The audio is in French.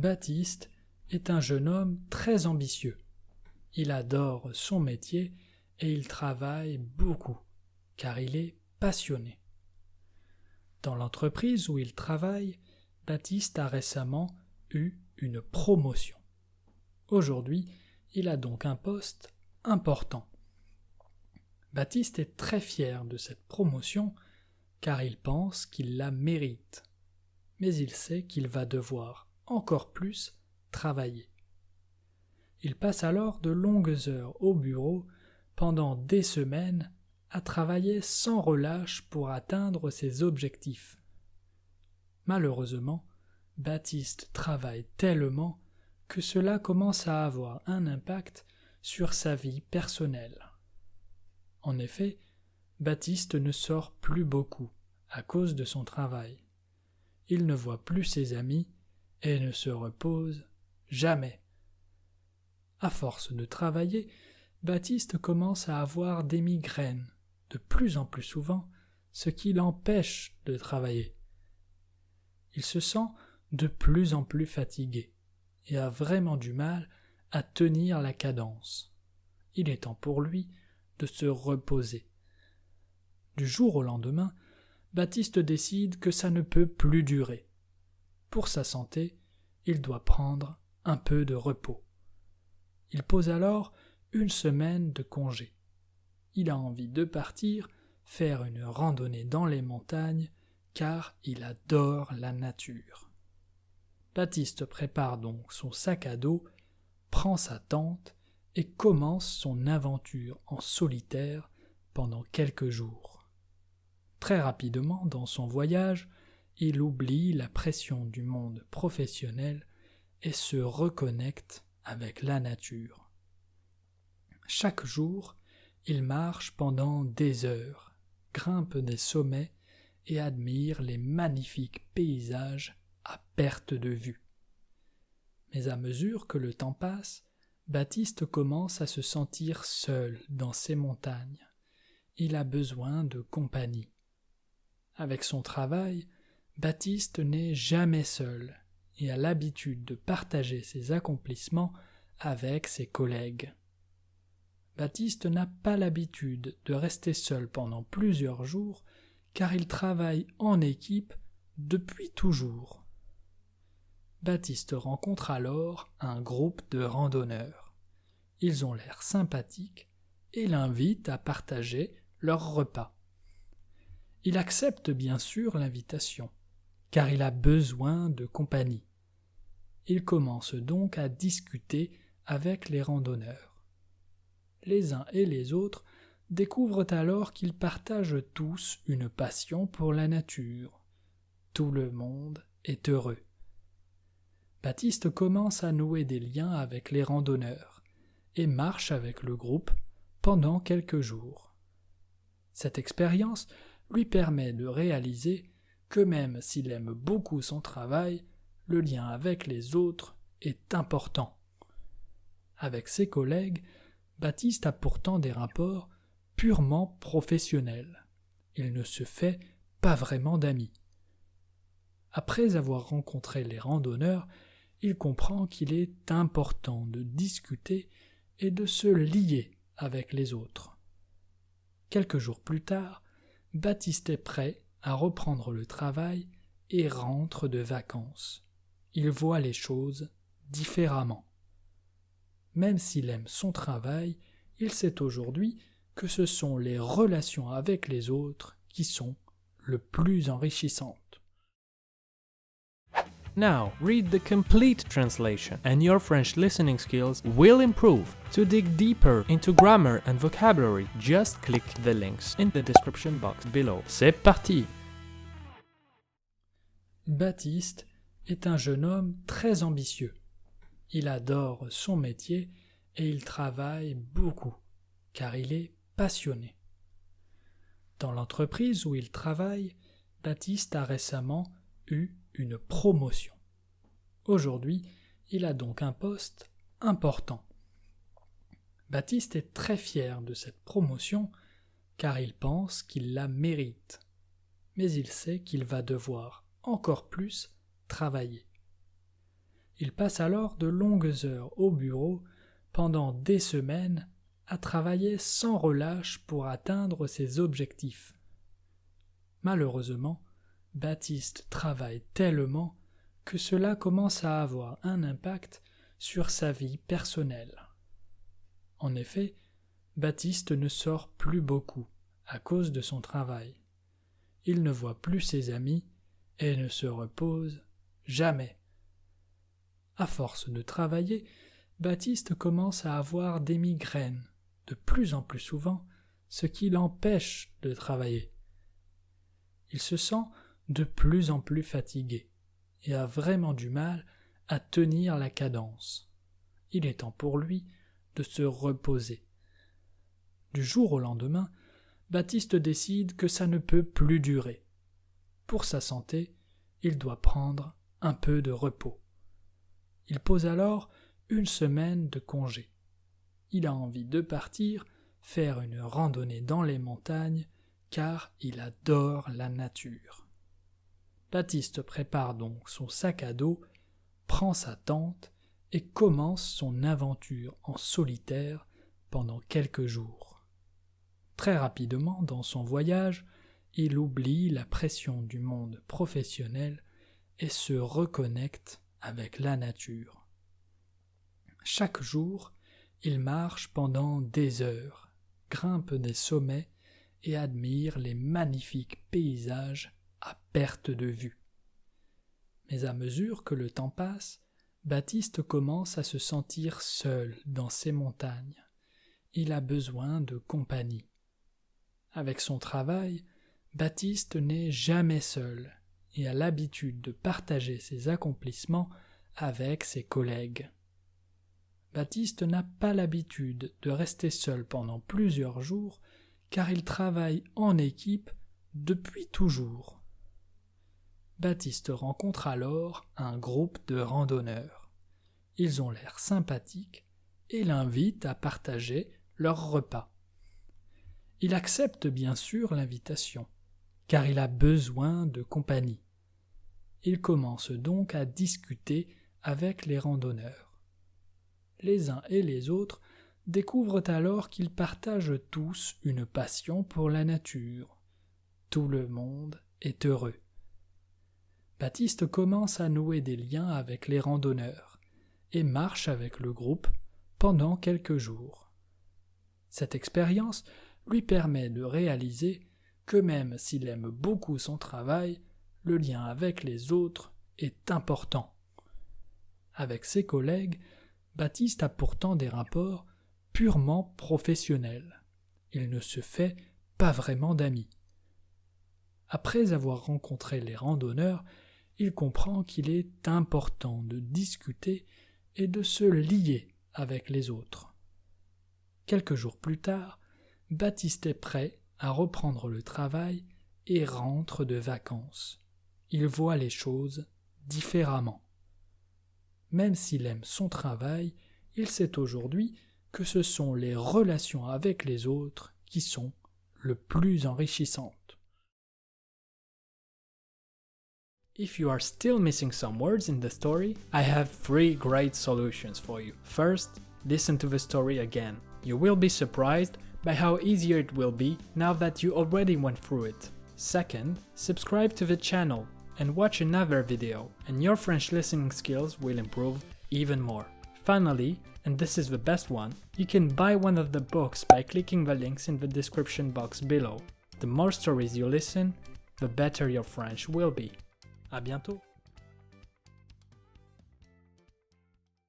Baptiste est un jeune homme très ambitieux. Il adore son métier et il travaille beaucoup, car il est passionné. Dans l'entreprise où il travaille, Baptiste a récemment eu une promotion. Aujourd'hui, il a donc un poste important. Baptiste est très fier de cette promotion car il pense qu'il la mérite. Mais il sait qu'il va devoir encore plus travailler. Il passe alors de longues heures au bureau pendant des semaines à travailler sans relâche pour atteindre ses objectifs. Malheureusement, Baptiste travaille tellement que cela commence à avoir un impact sur sa vie personnelle. En effet, Baptiste ne sort plus beaucoup à cause de son travail. Il ne voit plus ses amis et ne se repose jamais. À force de travailler, Baptiste commence à avoir des migraines de plus en plus souvent, ce qui l'empêche de travailler. Il se sent de plus en plus fatigué et a vraiment du mal à tenir la cadence. Il est temps pour lui de se reposer. Du jour au lendemain, Baptiste décide que ça ne peut plus durer. Pour sa santé, il doit prendre un peu de repos. Il pose alors une semaine de congé. Il a envie de partir faire une randonnée dans les montagnes car il adore la nature. Baptiste prépare donc son sac à dos, prend sa tente et commence son aventure en solitaire pendant quelques jours. Très rapidement dans son voyage, il oublie la pression du monde professionnel et se reconnecte avec la nature. Chaque jour, il marche pendant des heures, grimpe des sommets et admire les magnifiques paysages à perte de vue. Mais à mesure que le temps passe, Baptiste commence à se sentir seul dans ces montagnes. Il a besoin de compagnie. Avec son travail, Baptiste n'est jamais seul et a l'habitude de partager ses accomplissements avec ses collègues. Baptiste n'a pas l'habitude de rester seul pendant plusieurs jours car il travaille en équipe depuis toujours. Baptiste rencontre alors un groupe de randonneurs. Ils ont l'air sympathiques et l'invitent à partager leur repas. Il accepte bien sûr l'invitation, car il a besoin de compagnie. Il commence donc à discuter avec les randonneurs. Les uns et les autres découvrent alors qu'ils partagent tous une passion pour la nature. Tout le monde est heureux. Baptiste commence à nouer des liens avec les randonneurs et marche avec le groupe pendant quelques jours. Cette expérience lui permet de réaliser que même s'il aime beaucoup son travail, le lien avec les autres est important. Avec ses collègues, Baptiste a pourtant des rapports purement professionnels. Il ne se fait pas vraiment d'amis. Après avoir rencontré les randonneurs, il comprend qu'il est important de discuter et de se lier avec les autres. Quelques jours plus tard, Baptiste est prêt à reprendre le travail et rentre de vacances. Il voit les choses différemment. Même s'il aime son travail, il sait aujourd'hui que ce sont les relations avec les autres qui sont le plus enrichissantes. Now, read the complete translation, and your French listening skills will improve. To dig deeper into grammar and vocabulary, just click the links in the description box below. C'est parti! Baptiste est un jeune homme très ambitieux. Il adore son métier et il travaille beaucoup, car il est passionné. Dans l'entreprise où il travaille, Baptiste a récemment eu une promotion. Aujourd'hui, il a donc un poste important. Baptiste est très fier de cette promotion car il pense qu'il la mérite. Mais il sait qu'il va devoir encore plus travailler. Il passe alors de longues heures au bureau pendant des semaines à travailler sans relâche pour atteindre ses objectifs. Malheureusement, Baptiste travaille tellement que cela commence à avoir un impact sur sa vie personnelle. En effet, Baptiste ne sort plus beaucoup à cause de son travail. Il ne voit plus ses amis et ne se repose jamais. À force de travailler, Baptiste commence à avoir des migraines de plus en plus souvent, ce qui l'empêche de travailler. Il se sent de plus en plus fatigué et a vraiment du mal à tenir la cadence. Il est temps pour lui de se reposer. Du jour au lendemain, Baptiste décide que ça ne peut plus durer. Pour sa santé, il doit prendre un peu de repos. Il pose alors 1 semaine de congé. Il a envie de partir faire une randonnée dans les montagnes car il adore la nature. Baptiste prépare donc son sac à dos, prend sa tente et commence son aventure en solitaire pendant quelques jours. Très rapidement dans son voyage, il oublie la pression du monde professionnel et se reconnecte avec la nature. Chaque jour, il marche pendant des heures, grimpe des sommets et admire les magnifiques paysages à perte de vue. Mais à mesure que le temps passe, Baptiste commence à se sentir seul dans ces montagnes. Il a besoin de compagnie. Avec son travail, Baptiste n'est jamais seul et a l'habitude de partager ses accomplissements avec ses collègues. Baptiste n'a pas l'habitude de rester seul pendant plusieurs jours car il travaille en équipe depuis toujours. Baptiste rencontre alors un groupe de randonneurs. Ils ont l'air sympathiques et l'invitent à partager leur repas. Il accepte bien sûr l'invitation, car il a besoin de compagnie. Il commence donc à discuter avec les randonneurs. Les uns et les autres découvrent alors qu'ils partagent tous une passion pour la nature. Tout le monde est heureux. Baptiste commence à nouer des liens avec les randonneurs et marche avec le groupe pendant quelques jours. Cette expérience lui permet de réaliser que même s'il aime beaucoup son travail, le lien avec les autres est important. Avec ses collègues, Baptiste a pourtant des rapports purement professionnels. Il ne se fait pas vraiment d'amis. Après avoir rencontré les randonneurs, il comprend qu'il est important de discuter et de se lier avec les autres. Quelques jours plus tard, Baptiste est prêt à reprendre le travail et rentre de vacances. Il voit les choses différemment. Même s'il aime son travail, il sait aujourd'hui que ce sont les relations avec les autres qui sont le plus enrichissantes. If you are still missing some words in the story, I have 3 great solutions for you. First, listen to the story again. You will be surprised by how easier it will be now that you already went through it. Second, subscribe to the channel and watch another video, and your French listening skills will improve even more. Finally, and this is the best one, you can buy one of the books by clicking the links in the description box below. The more stories you listen, the better your French will be. À bientôt!